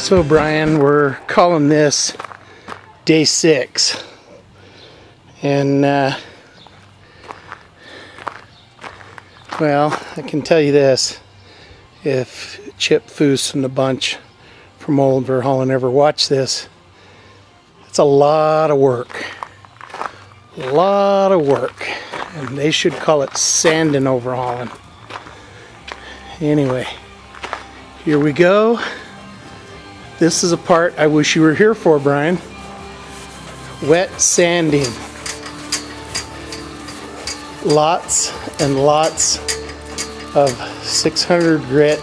So Brian, we're calling this day 6, and well, I can tell you this: if Chip Foose and the bunch from Overhaulin ever watch this, it's a lot of work, and they should call it sand and overhauling. Anyway, here we go. This is a part I wish you were here for, Brian. Wet sanding. Lots and lots of 600 grit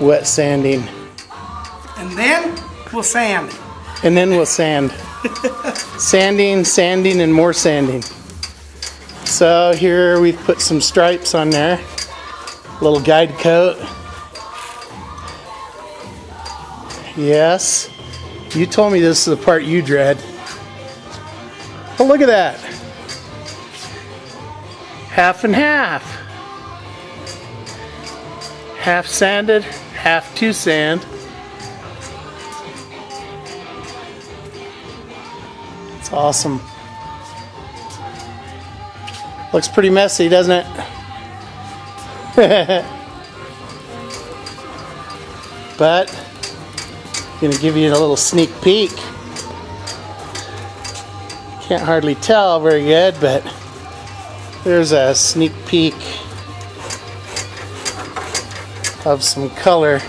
wet sanding. And then we'll sand. And then we'll sand. Sanding, and more sanding. So here we've put some stripes on there. A little guide coat. Yes, you told me this is the part you dread. Oh, look at that. Half and half. Half sanded, half to sand. It's awesome. Looks pretty messy, doesn't it? But gonna give you a little sneak peek. Can't hardly tell very good, but there's a sneak peek of some color.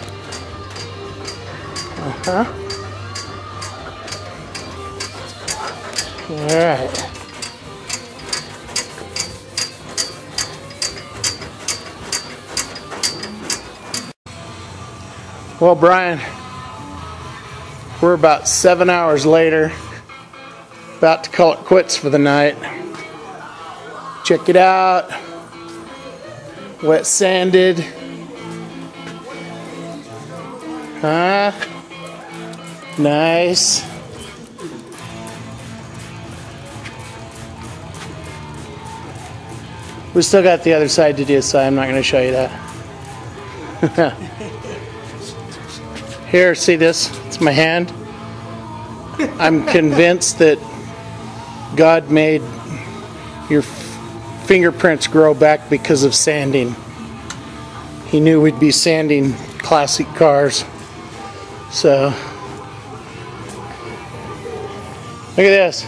Alright. Well, Brian, we're about 7 hours later, about to call it quits for the night. Check it out. Wet sanded. Huh? Nice. We still got the other side to do, so I'm not going to show you that. Here, see this? It's my hand. I'm convinced that God made your fingerprints grow back because of sanding. He knew we'd be sanding classic cars. So, look at this.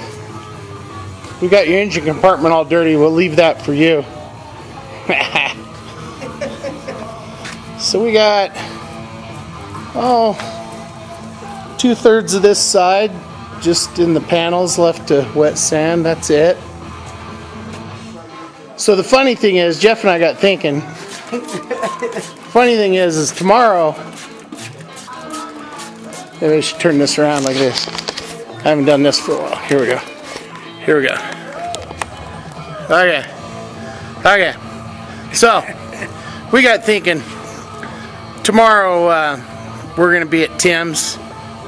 We got your engine compartment all dirty. We'll leave that for you. So we got, oh, 2/3 of this side just in the panels left to wet sand. That's it. So the funny thing is, Jeff and I got thinking. Funny thing is tomorrow. Maybe I should turn this around like this. I haven't done this for a while. Here we go. Here we go. Okay. So we got thinking. Tomorrow we're going to be at Tim's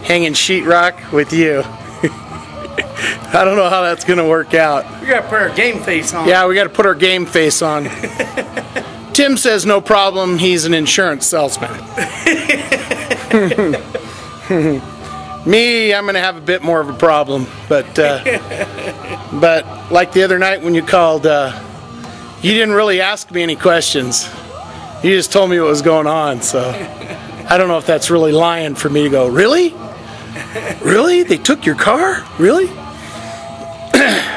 hanging sheetrock with you. I don't know how that's going to work out. We got to put our game face on. Yeah, we got to put our game face on. Tim says no problem. He's an insurance salesman. Me, I'm going to have a bit more of a problem. But like the other night when you called, you didn't really ask me any questions. You just told me what was going on, so I don't know if that's really lying for me to go, really? Really? They took your car? Really?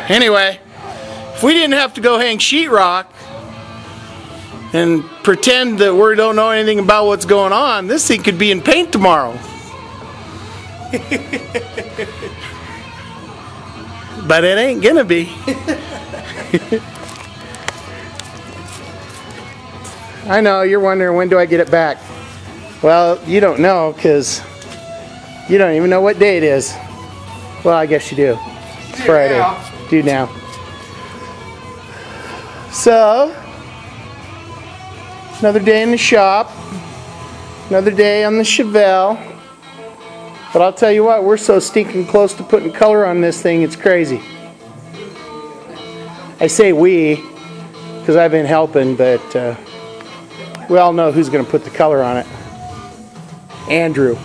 Anyway, if we didn't have to go hang sheetrock and pretend that we don't know anything about what's going on, this thing could be in paint tomorrow. But it ain't gonna be. I know, you're wondering, when do I get it back? Well, you don't know, because you don't even know what day it is. Well, I guess you do. It's Friday. Do now. So, another day in the shop. Another day on the chevelle. But I'll tell you what, we're so stinking close to putting color on this thing, it's crazy. I say we, because I've been helping, but we all know who's going to put the color on it. Andrew.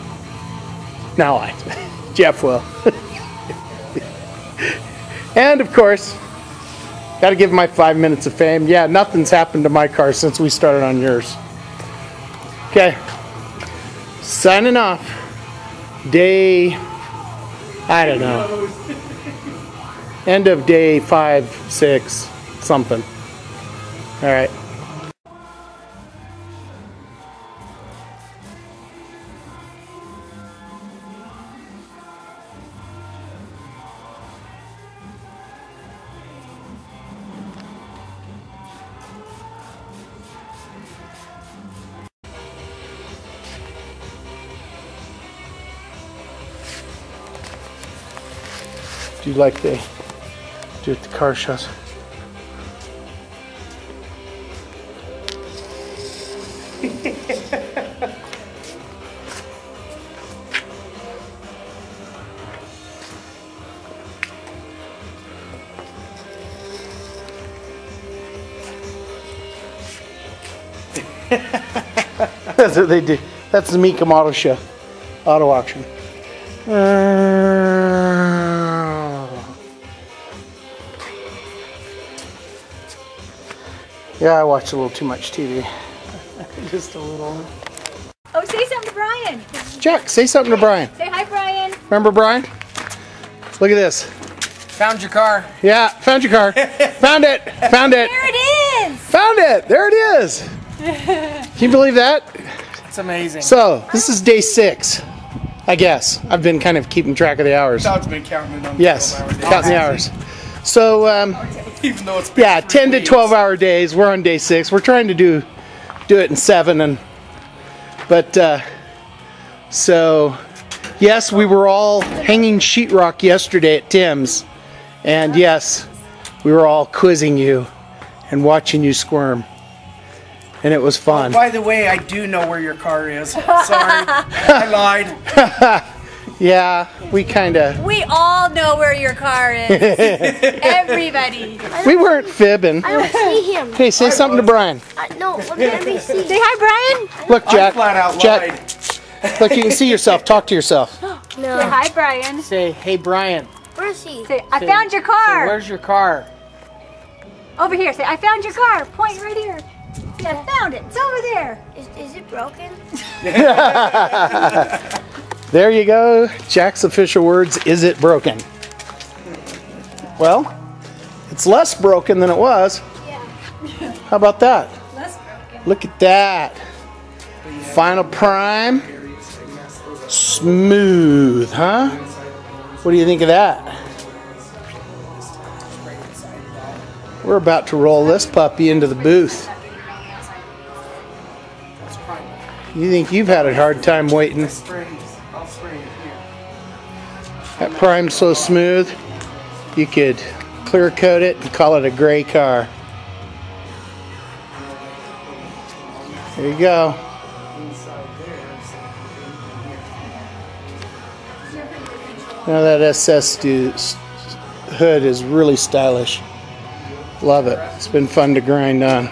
No, Jeff will. And of course, got to give my 5 minutes of fame. Yeah, nothing's happened to my car since we started on yours. Okay, signing off. Day, I don't know. End of day 5, 6, something. All right. Do you like they do it the car shows? That's what they do. That's the Mecum Auto Show, auto auction. Yeah, I watch a little too much TV. Just a little. Oh, say something to Brian. Jack, say something to Brian. Say hi, Brian. Remember Brian? Look at this. Found your car. Yeah, found your car. Found it. Found it. There it is. Found it. There it is. Can you believe that? It's amazing. So, this is day 6, I guess. I've been kind of keeping track of the hours. Dog's been counting it on the Yes, 12-hour days. counting the hours. So, Even though it's been yeah, 3 10 to weeks. 12-hour days. We're on day 6. We're trying to do it in 7, but so yes, we were all hanging sheetrock yesterday at Tim's, and yes, we were all quizzing you and watching you squirm, and it was fun. By the way, I do know where your car is. Sorry, I lied. Yeah, we kind of. We all know where your car is. Everybody. We weren't fibbing. I don't see him. Hey, say something to Brian. No, let me see. Say hi, Brian. Look, Jack. I flat out Jack. lied. Look, you can see yourself. Talk to yourself. Say No. hi, Brian. Say, hey Brian, Where's he? Say, I found your car. where's your car? Over here. Say, I found your car. Point right here. Say, I found it. It's over there. Is it broken? There you go. Jack's official words. Is it broken? Well, it's less broken than it was. Yeah. How about that? Less broken. Look at that. Final prime. Smooth, huh? What do you think of that? We're about to roll this puppy into the booth. You think you've had a hard time waiting? That prime's so smooth, you could clear coat it and call it a gray car. There you go. Now that SS hood is really stylish. Love it. It's been fun to grind on.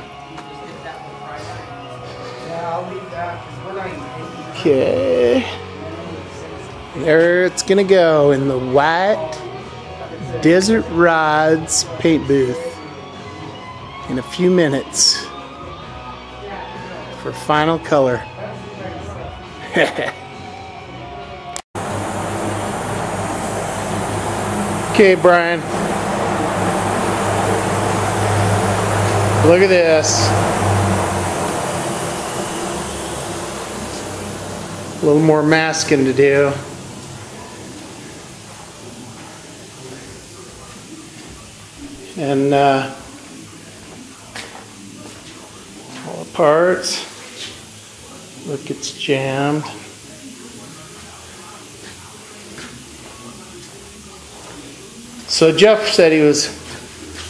Okay. There it's gonna go in the white Desert Rods paint booth in a few minutes for final color. Okay, Brian. Look at this. A little more masking to do. And all the parts. Look, it's jammed. So Jeff said he was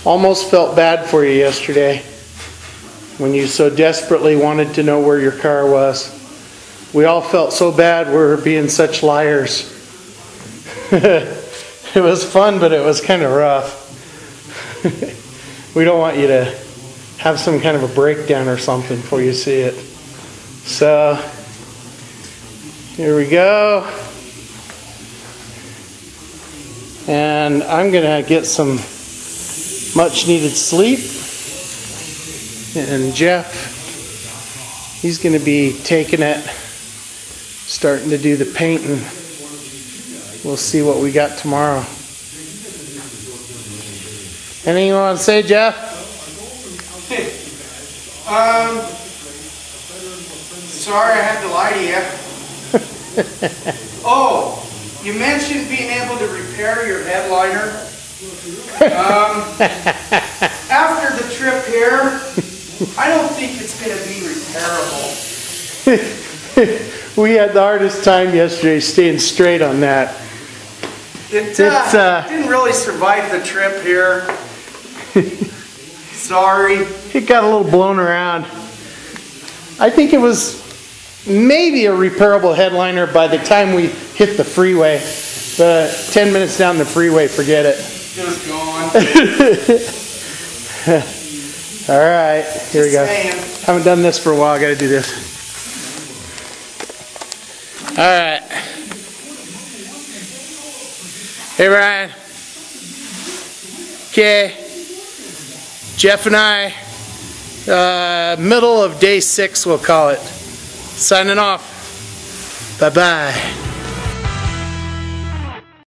almost felt bad for you yesterday when you so desperately wanted to know where your car was. We all felt so bad we were being such liars. It was fun, but it was kind of rough. We don't want you to have some kind of a breakdown or something before you see it. So, here we go. And I'm gonna get some much needed sleep. And Jeff, he's gonna be taking it, starting to do the painting. We'll see what we got tomorrow. Anything you want to say, Jeff? Sorry I had to lie to you. Oh, you mentioned being able to repair your headliner. After the trip here, I don't think it's going to be repairable. We had the hardest time yesterday staying straight on that. It didn't really survive the trip here. Sorry. It got a little blown around. I think it was maybe a repairable headliner by the time we hit the freeway. But 10 minutes down the freeway, forget it. It was gone. All right, here we go. Saying. Haven't done this for a while. I got to do this. All right. Hey, Ryan. Okay. Jeff and I, middle of day 6, we'll call it. Signing off. Bye-bye.